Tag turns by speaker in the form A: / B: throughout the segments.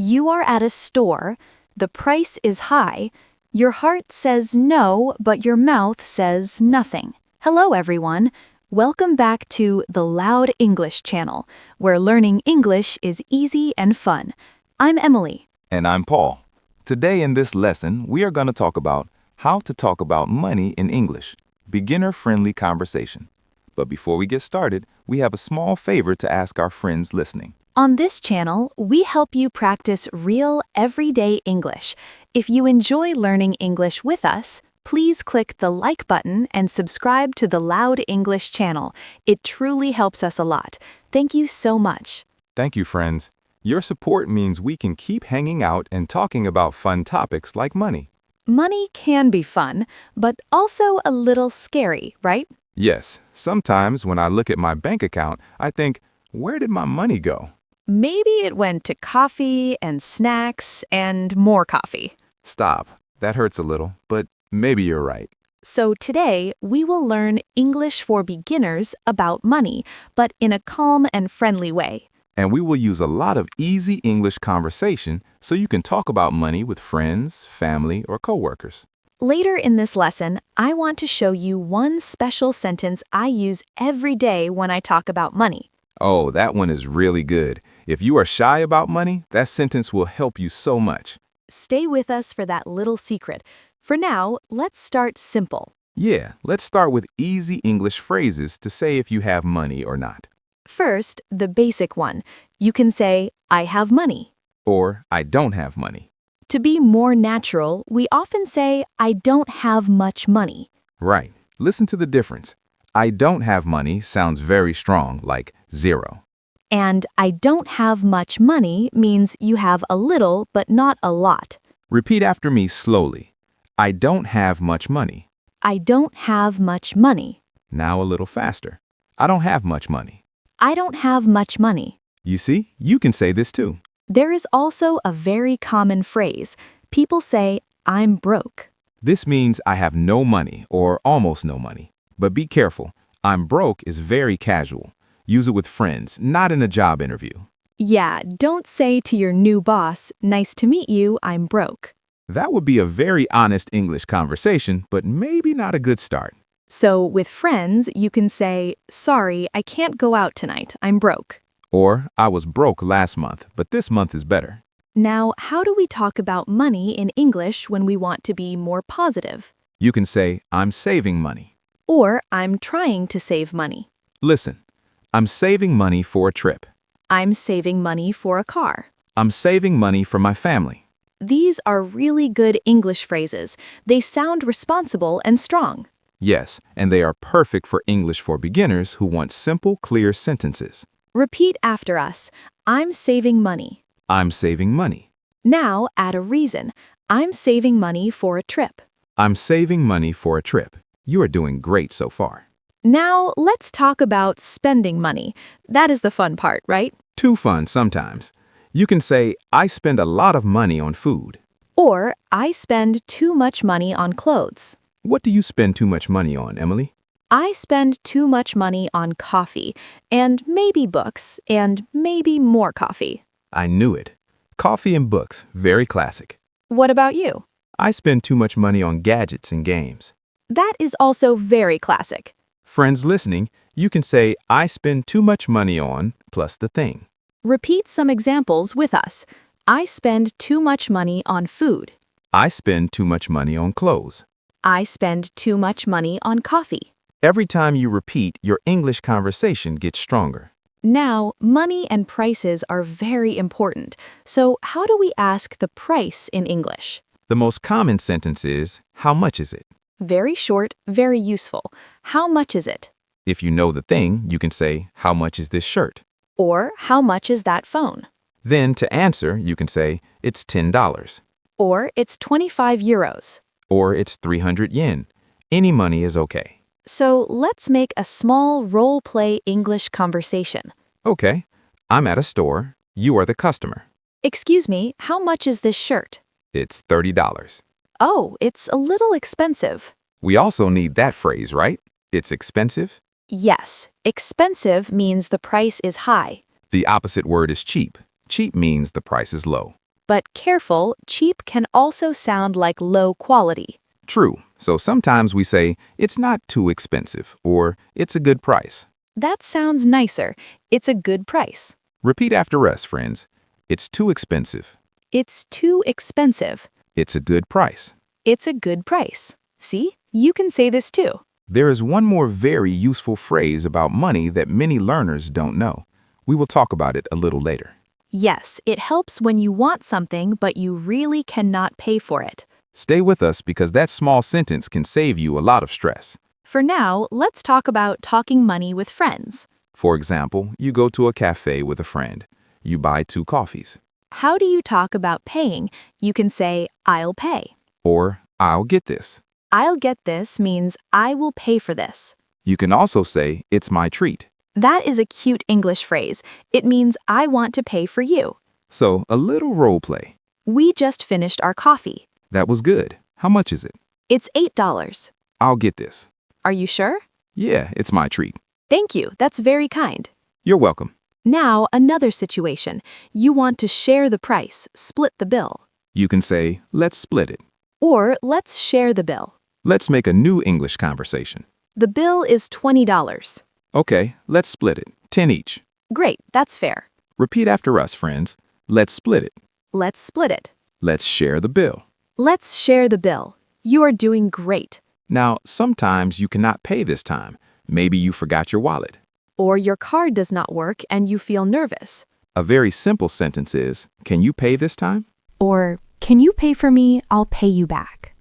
A: You are at a store, the price is high, your heart says no, but your mouth says nothing. Hello everyone. Welcome back to the Loud English channel, where learning English is easy and fun. I'm Emily.
B: And I'm Paul. Today in this lesson, we are going to talk about how to talk about money in English, beginner-friendly conversation. But before we get started, we have a small favor to ask our friends listening.
A: On this channel, we help you practice real, everyday English. If you enjoy learning English with us, please click the like button and subscribe to the Loud English channel. It truly helps us a lot. Thank you so much.
B: Thank you, friends. Your support means we can keep hanging out and talking about fun topics like money.
A: Money can be fun, but also a little scary, right?
B: Yes, sometimes when I look at my bank account, I think, where did my money go?
A: Maybe it went to coffee and snacks and more coffee.
B: Stop. That hurts a little, but maybe you're right.
A: So today, we will learn English for beginners about money, but in a calm and friendly way.
B: And we will use a lot of easy English conversation so you can talk about money with friends, family, or coworkers.
A: Later in this lesson, I want to show you one special sentence I use every day when I talk about money.
B: Oh, that one is really good. If you are shy about money, that sentence will help you so much.
A: Stay with us for that little secret. For now, let's start simple.
B: Yeah, let's start with easy English phrases to say if you have money or not.
A: First, the basic one. You can say, I have money.
B: Or, I don't have money.
A: To be more natural, we often say, I don't have much money.
B: Right. Listen to the difference. I don't have money sounds very strong, like 0.
A: And I don't have much money means you have a little but not a lot.
B: Repeat after me slowly. I don't have much money.
A: I don't have much money.
B: Now a little faster. I don't have much money.
A: I don't have much money.
B: You see, you can say this too.
A: There is also a very common phrase. People say, I'm broke.
B: This means I have no money or almost no money. But be careful. I'm broke is very casual. Use it with friends, not in a job interview.
A: Yeah, don't say to your new boss, nice to meet you, I'm broke.
B: That would be a very honest English conversation, but maybe not a good start.
A: So with friends, you can say, sorry, I can't go out tonight, I'm broke.
B: Or, I was broke last month, but this month is better.
A: Now, how do we talk about money in English when we want to be more positive?
B: You can say, I'm saving money.
A: Or, I'm trying to save money.
B: Listen, I'm saving money for a trip.
A: I'm saving money for a car.
B: I'm saving money for my family.
A: These are really good English phrases. They sound responsible and strong.
B: Yes, and they are perfect for English for beginners who want simple, clear sentences.
A: Repeat after us. I'm saving money.
B: I'm saving money.
A: Now add a reason. I'm saving money for a trip.
B: I'm saving money for a trip. You are doing great so far.
A: Now let's talk about spending money. That is the fun part, right?
B: Too fun sometimes. You can say, I spend a lot of money on food.
A: Or, I spend too much money on clothes.
B: What do you spend too much money on, Emily?
A: I spend too much money on coffee, and maybe books, and maybe more coffee.
B: I knew it. Coffee and books, very classic.
A: What about you?
B: I spend too much money on gadgets and games.
A: That is also very classic.
B: Friends listening, you can say, I spend too much money on, plus the thing.
A: Repeat some examples with us. I spend too much money on food.
B: I spend too much money on clothes.
A: I spend too much money on coffee.
B: Every time you repeat, your English conversation gets stronger.
A: Now, money and prices are very important. So how do we ask the price in English?
B: The most common sentence is, how much is it?
A: Very short, very useful. How much is it?
B: If you know the thing, you can say, how much is this shirt?
A: Or, how much is that phone?
B: Then to answer, you can say, it's $10.
A: Or, it's 25 euros.
B: Or it's 300 yen. Any money is okay.
A: So let's make a small role-play English conversation.
B: Okay, I'm at a store. You are the customer.
A: Excuse me, how much is this shirt?
B: It's $30.
A: Oh, it's a little expensive.
B: We also need that phrase, right? It's expensive.
A: Yes, expensive means the price is high.
B: The opposite word is cheap. Cheap means the price is low.
A: But careful, cheap can also sound like low quality.
B: True. So sometimes we say, it's not too expensive, or it's a good price.
A: That sounds nicer. It's a good price.
B: Repeat after us, friends. It's too expensive.
A: It's too expensive.
B: It's a good price.
A: It's a good price. See, you can say this too.
B: There is one more very useful phrase about money that many learners don't know. We will talk about it a little later.
A: Yes, it helps when you want something but you really cannot pay for it.
B: Stay with us because that small sentence can save you a lot of stress.
A: For now, let's talk about talking money with friends.
B: For example, you go to a cafe with a friend. You buy 2 coffees.
A: How do you talk about paying? You can say, I'll pay.
B: Or, I'll get this.
A: I'll get this means I will pay for this.
B: You can also say, it's my treat.
A: That is a cute English phrase. It means I want to pay for you.
B: So, a little role play.
A: We just finished our coffee.
B: That was good. How much is it?
A: It's $8.
B: I'll get this.
A: Are you sure?
B: Yeah, it's my treat.
A: Thank you. That's very kind.
B: You're welcome.
A: Now, another situation. You want to share the price, split the bill.
B: You can say, let's split it.
A: Or let's share the bill.
B: Let's make a new English conversation.
A: The bill is $20.
B: Okay, let's split it. 10 each.
A: Great, that's fair.
B: Repeat after us, friends. Let's split it.
A: Let's split it.
B: Let's share the bill.
A: Let's share the bill. You are doing great.
B: Now, sometimes you cannot pay this time. Maybe you forgot your wallet.
A: Or your card does not work and you feel nervous.
B: A very simple sentence is, can you pay this time?
A: Or, can you pay for me? I'll pay you back.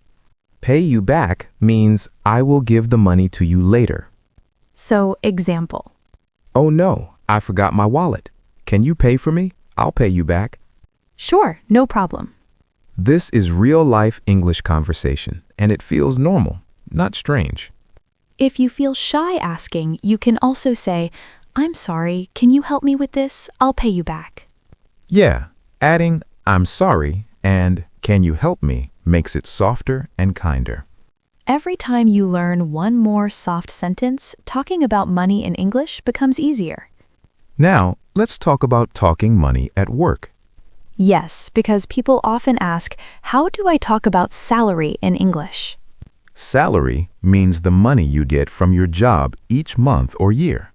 C: Pay you back means I will give the money to you later.
A: So, example.
C: Oh no, I forgot my wallet. Can you pay for me? I'll pay you back.
A: Sure, no problem.
C: This is real-life English conversation, and it feels normal, not strange.
A: If you feel shy asking, you can also say, I'm sorry, can you help me with this? I'll pay you back.
C: Yeah, adding I'm sorry and can you help me makes it softer and kinder.
A: Every time you learn one more soft sentence, talking about money in English becomes easier.
C: Now, let's talk about talking money at work.
A: Yes, because people often ask, how do I talk about salary in English?
C: Salary means the money you get from your job each month or year.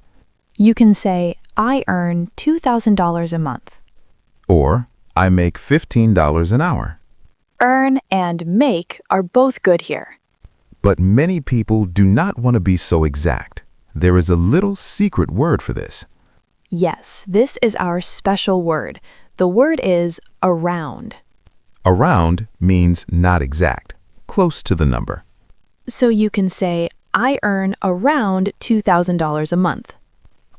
A: You can say, I earn $2,000 a month.
C: Or, I make $15 an hour.
A: Earn and make are both good here.
C: But many people do not want to be so exact. There is a little secret word for this.
A: Yes, this is our special word. The word is around.
C: Around means not exact, close to the number.
A: So you can say, I earn around $2,000 a month.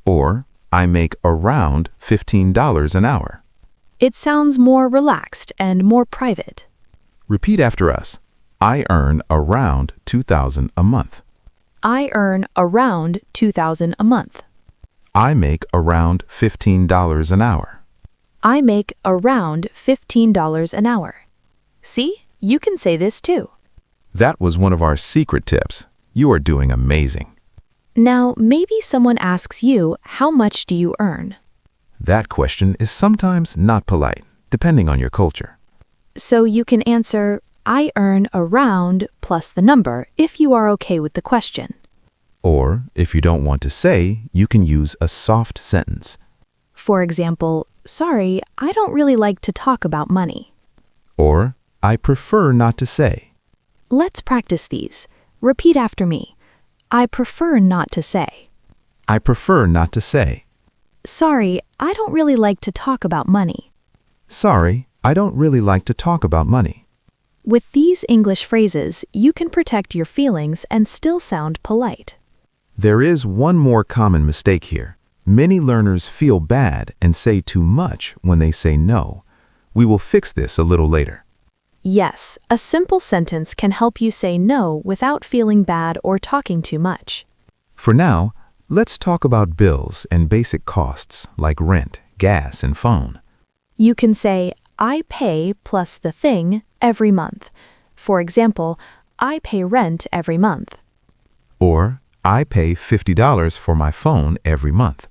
C: Or, I make around $15 an hour.
A: It sounds more relaxed and more private.
C: Repeat after us. I earn around $2,000 a month.
A: I earn around $2,000 a month.
C: I make around $15 an hour.
A: I make around $15 an hour. See, you can say this too.
C: That was one of our secret tips. You are doing amazing.
A: Now, maybe someone asks you, how much do you earn?
C: That question is sometimes not polite, depending on your culture.
A: So you can answer, I earn around plus the number if you are okay with the question.
C: Or, if you don't want to say, you can use a soft sentence.
A: For example, sorry, I don't really like to talk about money.
C: Or, I prefer not to say.
A: Let's practice these. Repeat after me. I prefer not to say.
C: I prefer not to say.
A: Sorry, I don't really like to talk about money.
C: Sorry, I don't really like to talk about money.
A: With these English phrases, you can protect your feelings and still sound polite.
C: There is one more common mistake here. Many learners feel bad and say too much when they say no. We will fix this a little later.
A: Yes, a simple sentence can help you say no without feeling bad or talking too much.
C: For now, let's talk about bills and basic costs like rent, gas, and phone.
A: You can say, I pay plus the thing every month. For example, I pay rent every month.
C: Or, I pay $50 for my phone every month.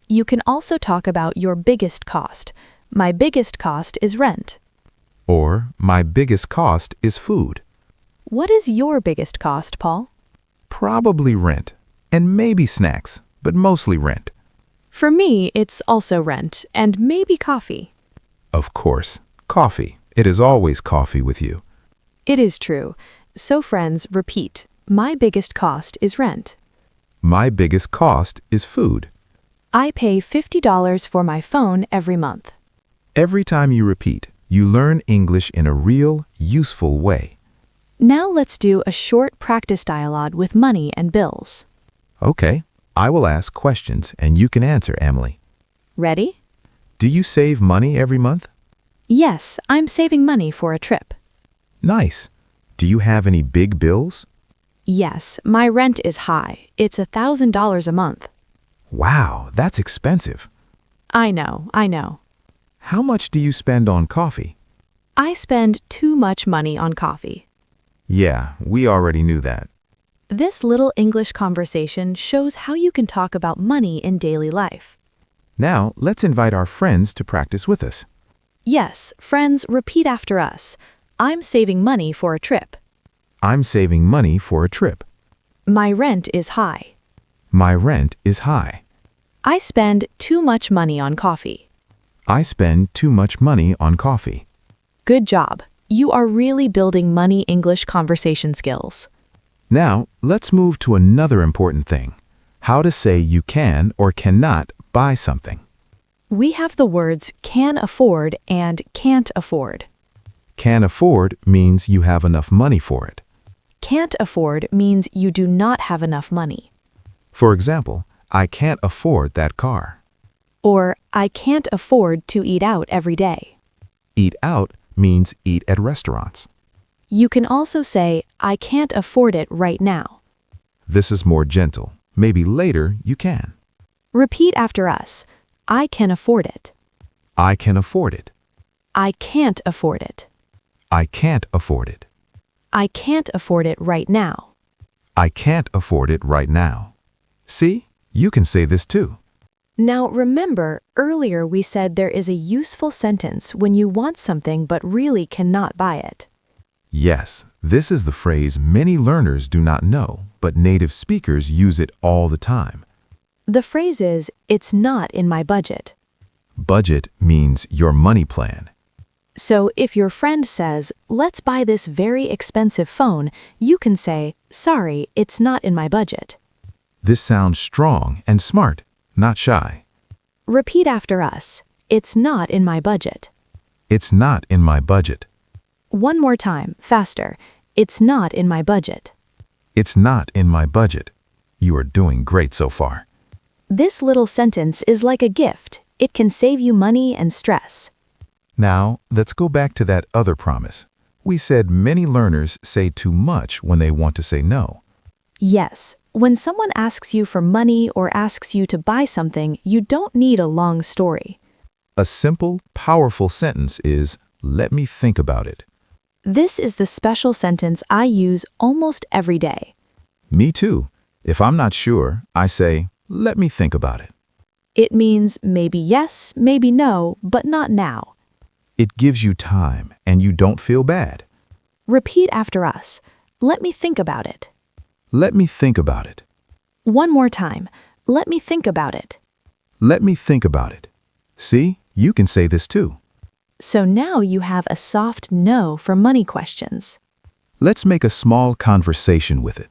A: You can also talk about your biggest cost. My biggest cost is rent.
C: Or, my biggest cost is food.
A: What is your biggest cost, Paul?
C: Probably rent, and maybe snacks, but mostly rent.
A: For me, it's also rent and maybe coffee.
C: Of course, coffee. It is always coffee with you.
A: It is true. So friends, repeat. My biggest cost is rent.
C: My biggest cost is food.
A: I pay $50 for my phone every month.
C: Every time you repeat, you learn English in a real, useful way.
A: Now let's do a short practice dialogue with money and bills.
C: Okay, I will ask questions and you can answer, Emily.
A: Ready?
C: Do you save money every month?
A: Yes, I'm saving money for a trip.
C: Nice. Do you have any big bills?
A: Yes, my rent is high. It's $1,000 a month.
C: Wow, that's expensive.
A: I know.
C: How much do you spend on coffee?
A: I spend too much money on coffee.
C: Yeah, we already knew that.
A: This little English conversation shows how you can talk about money in daily life.
C: Now, let's invite our friends to practice with us.
A: Yes, friends, repeat after us. I'm saving money for a trip.
C: I'm saving money for a trip.
A: My rent is high.
C: My rent is high.
A: I spend too much money on coffee.
C: I spend too much money on coffee.
A: Good job. You are really building money English conversation skills.
C: Now, let's move to another important thing. How to say you can or cannot buy something.
A: We have the words can afford and can't afford.
C: Can afford means you have enough money for it.
A: Can't afford means you do not have enough money.
C: For example, I can't afford that car.
A: Or, I can't afford to eat out every day.
C: Eat out means eat at restaurants.
A: You can also say, I can't afford it right now.
C: This is more gentle. Maybe later you can.
A: Repeat after us. I can afford it.
C: I can afford it.
A: I can't afford it.
C: I can't afford it.
A: I can't afford it right now.
C: I can't afford it right now. See, you can say this too.
A: Now remember, earlier we said there is a useful sentence when you want something but really cannot buy it.
C: Yes, this is the phrase many learners do not know, but native speakers use it all the time.
A: The phrase is, it's not in my budget.
C: Budget means your money plan.
A: So if your friend says, let's buy this very expensive phone, you can say, sorry, it's not in my budget.
C: This sounds strong and smart, not shy.
A: Repeat after us. It's not in my budget.
C: It's not in my budget.
A: One more time, faster. It's not in my budget.
C: It's not in my budget. You are doing great so far.
A: This little sentence is like a gift. It can save you money and stress.
C: Now, let's go back to that other promise. We said many learners say too much when they want to say no.
A: Yes, when someone asks you for money or asks you to buy something, you don't need a long story.
C: A simple, powerful sentence is, let me think about it.
A: This is the special sentence I use almost every day.
C: Me too. If I'm not sure, I say, let me think about it.
A: It means maybe yes, maybe no, but not now.
C: It gives you time and you don't feel bad.
A: Repeat after us. Let me think about it.
C: Let me think about it.
A: One more time. Let me think about it.
C: Let me think about it. See, you can say this too.
A: So now you have a soft no for money questions.
C: Let's make a small conversation with it.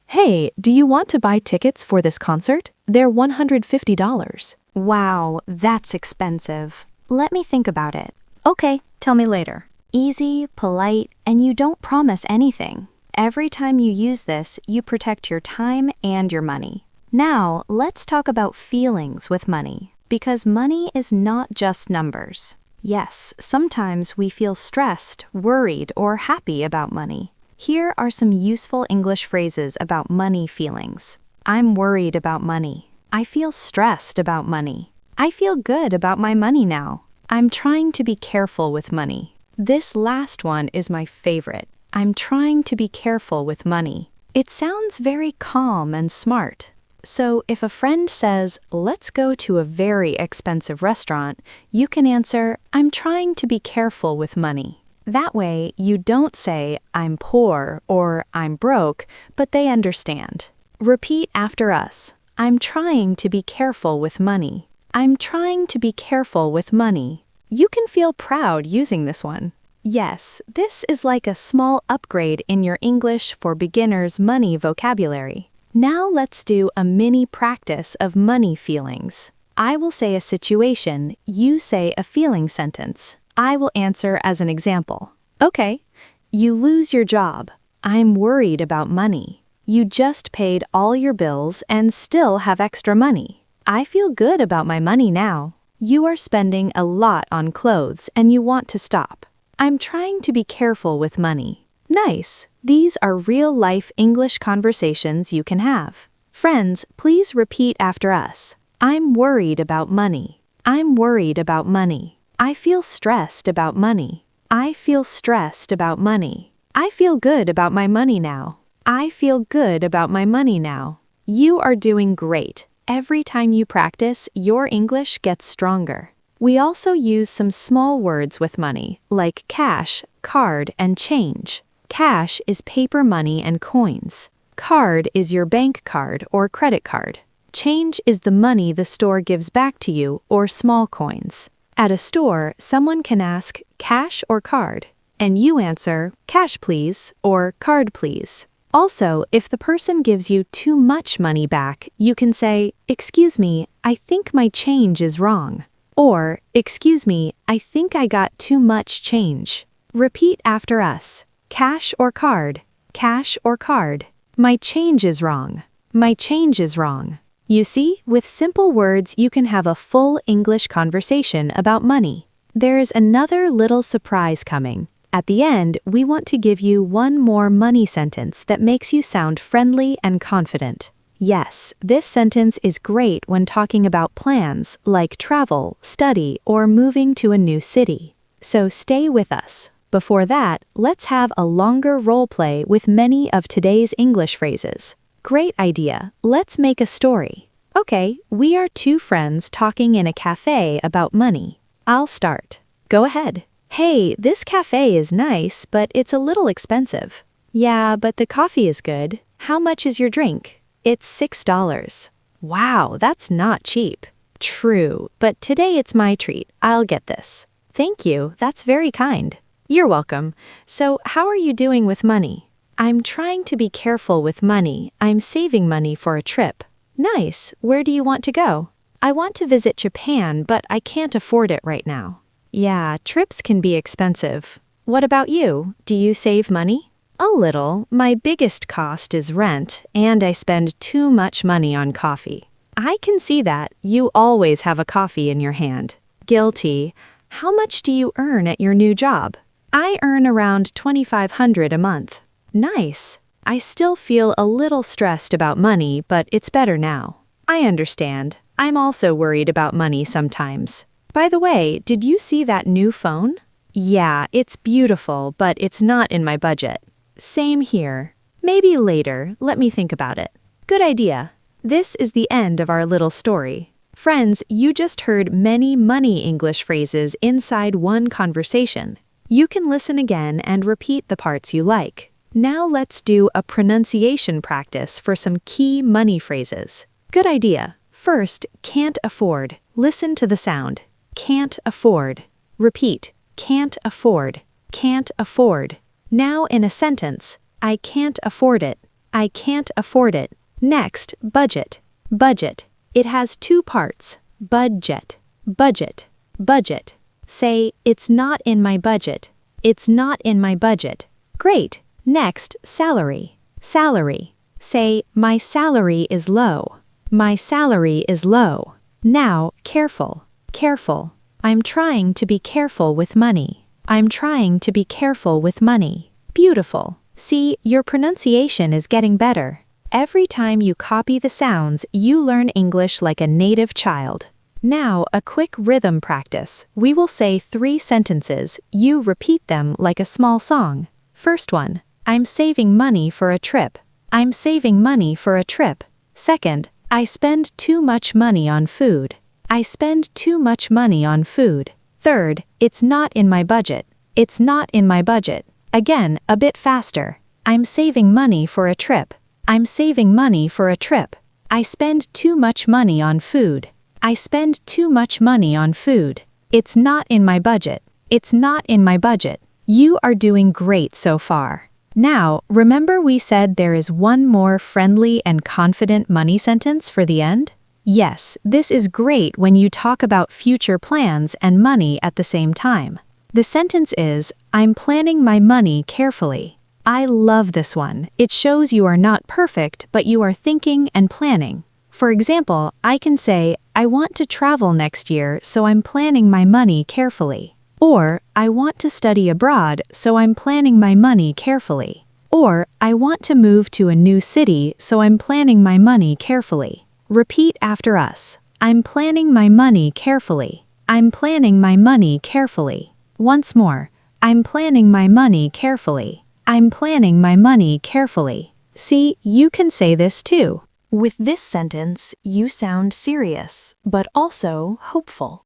A: Hey, do you want to buy tickets for this concert? They're $150.
D: Wow, that's expensive. Let me think about it. Okay, tell me later. Easy, polite, and you don't promise anything. Every time you use this, you protect your time and your money. Now, let's talk about feelings with money, because money is not just numbers. Yes, sometimes we feel stressed, worried, or happy about money. Here are some useful English phrases about money feelings. I'm worried about money. I feel stressed about money. I feel good about my money now. I'm trying to be careful with money. This last one is my favorite. I'm trying to be careful with money. It sounds very calm and smart. So if a friend says, let's go to a very expensive restaurant, you can answer, I'm trying to be careful with money. That way, you don't say, I'm poor or I'm broke, but they understand. Repeat after us. I'm trying to be careful with money. I'm trying to be careful with money. You can feel proud using this one. Yes, this is like a small upgrade in your English for Beginners money vocabulary. Now let's do a mini practice of money feelings. I will say a situation, you say a feeling sentence. I will answer as an example. Okay, you lose your job. I'm worried about money. You just paid all your bills and still have extra money. I feel good about my money now. You are spending a lot on clothes and you want to stop. I'm trying to be careful with money. Nice. These are real-life English conversations you can have. Friends, please repeat after us. I'm worried about money. I'm worried about money. I feel stressed about money. I feel stressed about money. I feel good about my money now. I feel good about my money now. You are doing great. Every time you practice, your English gets stronger. We also use some small words with money, like cash, card, and change. Cash is paper money and coins. Card is your bank card or credit card. Change is the money the store gives back to you or small coins. At a store, someone can ask, cash or card? And you answer, cash please, or card please. Also, if the person gives you too much money back, you can say, excuse me, I think my change is wrong. Or, excuse me, I think I got too much change. Repeat after us. Cash or card? Cash or card? My change is wrong. My change is wrong. You see, with simple words you can have a full English conversation about money. There is another little surprise coming. At the end, we want to give you one more money sentence that makes you sound friendly and confident. Yes, this sentence is great when talking about plans like travel, study, or moving to a new city. So stay with us. Before that, let's have a longer role play with many of today's English phrases. Great idea. Let's make a story. Okay, we are two friends talking in a cafe about money. I'll start. Go ahead. Hey, this cafe is nice, but it's a little expensive. Yeah, but the coffee is good. How much is your drink? It's $6. Wow, that's not cheap. True, but today it's my treat. I'll get this. Thank you, that's very kind. You're welcome. So, how are you doing with money? I'm trying to be careful with money. I'm saving money for a trip. Nice. Where do you want to go? I want to visit Japan, but I can't afford it right now. Yeah, trips can be expensive. What about you? Do you save money? A little. My biggest cost is rent, and I spend too much money on coffee. I can see that. You always have a coffee in your hand. Guilty. How much do you earn at your new job? I earn around $2,500 a month. Nice. I still feel a little stressed about money, but it's better now. I understand. I'm also worried about money sometimes. By the way, did you see that new phone? Yeah, it's beautiful, but it's not in my budget. Same here. Maybe later, let me think about it. Good idea. This is the end of our little story. Friends, you just heard many money English phrases inside one conversation. You can listen again and repeat the parts you like. Now let's do a pronunciation practice for some key money phrases. Good idea. First, can't afford. Listen to the sound. Can't afford. Repeat. Can't afford. Can't afford. Now in a sentence, I can't afford it. I can't afford it. Next, budget. Budget. It has two parts. Budget. Budget. Budget. Say, it's not in my budget. It's not in my budget. Great. Next, salary. Salary. Say, my salary is low. My salary is low. Now, careful. Careful. I'm trying to be careful with money. I'm trying to be careful with money. Beautiful. See, your pronunciation is getting better. Every time you copy the sounds, you learn English like a native child. Now, a quick rhythm practice. We will say 3 sentences. You repeat them like a small song. First one, I'm saving money for a trip. I'm saving money for a trip. Second, I spend too much money on food. I spend too much money on food. Third, it's not in my budget. It's not in my budget. Again, a bit faster. I'm saving money for a trip. I'm saving money for a trip. I spend too much money on food. I spend too much money on food. It's not in my budget. It's not in my budget. You are doing great so far. Now, remember we said there is one more friendly and confident money sentence for the end? Yes, this is great when you talk about future plans and money at the same time. The sentence is, I'm planning my money carefully. I love this one. It shows you are not perfect, but you are thinking and planning. For example, I can say, I want to travel next year, so I'm planning my money carefully. Or, I want to study abroad, so I'm planning my money carefully. Or, I want to move to a new city, so I'm planning my money carefully. Repeat after us. I'm planning my money carefully. I'm planning my money carefully. Once more. I'm planning my money carefully. I'm planning my money carefully. See, you can say this too.
A: With this sentence, you sound serious, but also hopeful.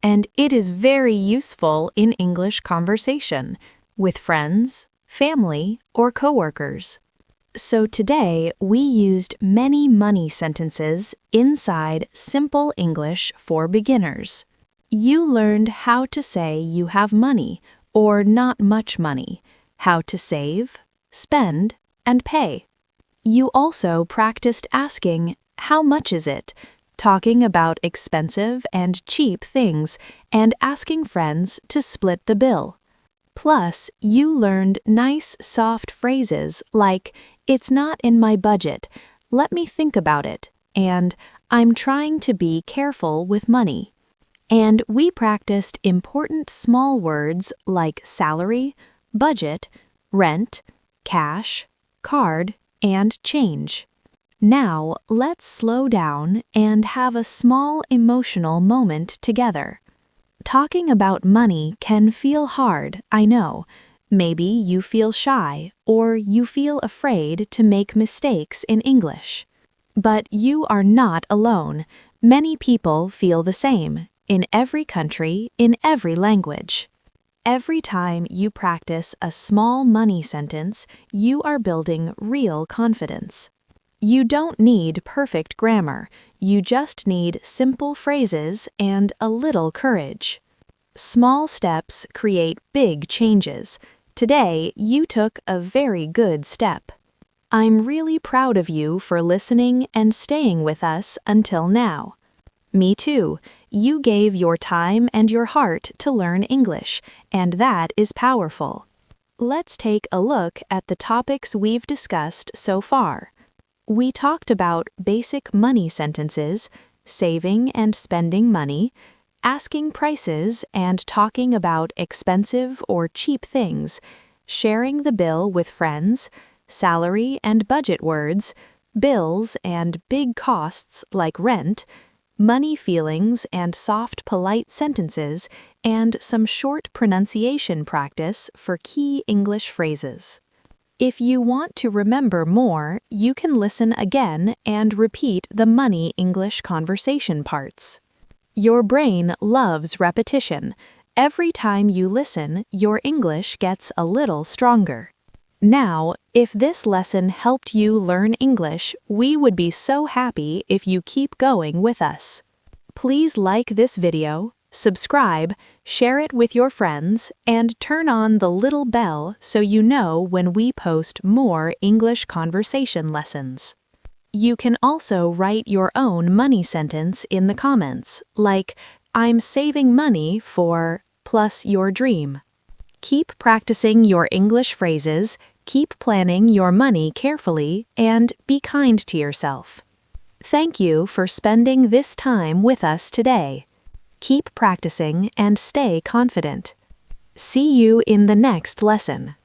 A: And it is very useful in English conversation, with friends, family, or coworkers. So today, we used many money sentences inside Simple English for Beginners. You learned how to say you have money, or not much money, how to save, spend, and pay. You also practiced asking, how much is it? Talking about expensive and cheap things, and asking friends to split the bill. Plus, you learned nice, soft phrases like, it's not in my budget, let me think about it, and I'm trying to be careful with money. And we practiced important small words like salary, budget, rent, cash, card, and change. Now, let's slow down and have a small emotional moment together. Talking about money can feel hard, I know. Maybe you feel shy or you feel afraid to make mistakes in English. But you are not alone. Many people feel the same, in every country, in every language. Every time you practice a small money sentence, you are building real confidence. You don't need perfect grammar, you just need simple phrases and a little courage. Small steps create big changes. Today, you took a very good step. I'm really proud of you for listening and staying with us until now. Me too. You gave your time and your heart to learn English, and that is powerful. Let's take a look at the topics we've discussed so far. We talked about basic money sentences, saving and spending money, asking prices and talking about expensive or cheap things, sharing the bill with friends, salary and budget words, bills and big costs like rent, money feelings and soft, polite sentences, and some short pronunciation practice for key English phrases. If you want to remember more, you can listen again and repeat the money English conversation parts. Your brain loves repetition. Every time you listen, your English gets a little stronger. Now, if this lesson helped you learn English, we would be so happy if you keep going with us. Please like this video, subscribe, share it with your friends, and turn on the little bell so you know when we post more English conversation lessons. You can also write your own money sentence in the comments, like, I'm saving money for plus your dream. Keep practicing your English phrases, keep planning your money carefully, and be kind to yourself. Thank you for spending this time with us today. Keep practicing and stay confident. See you in the next lesson.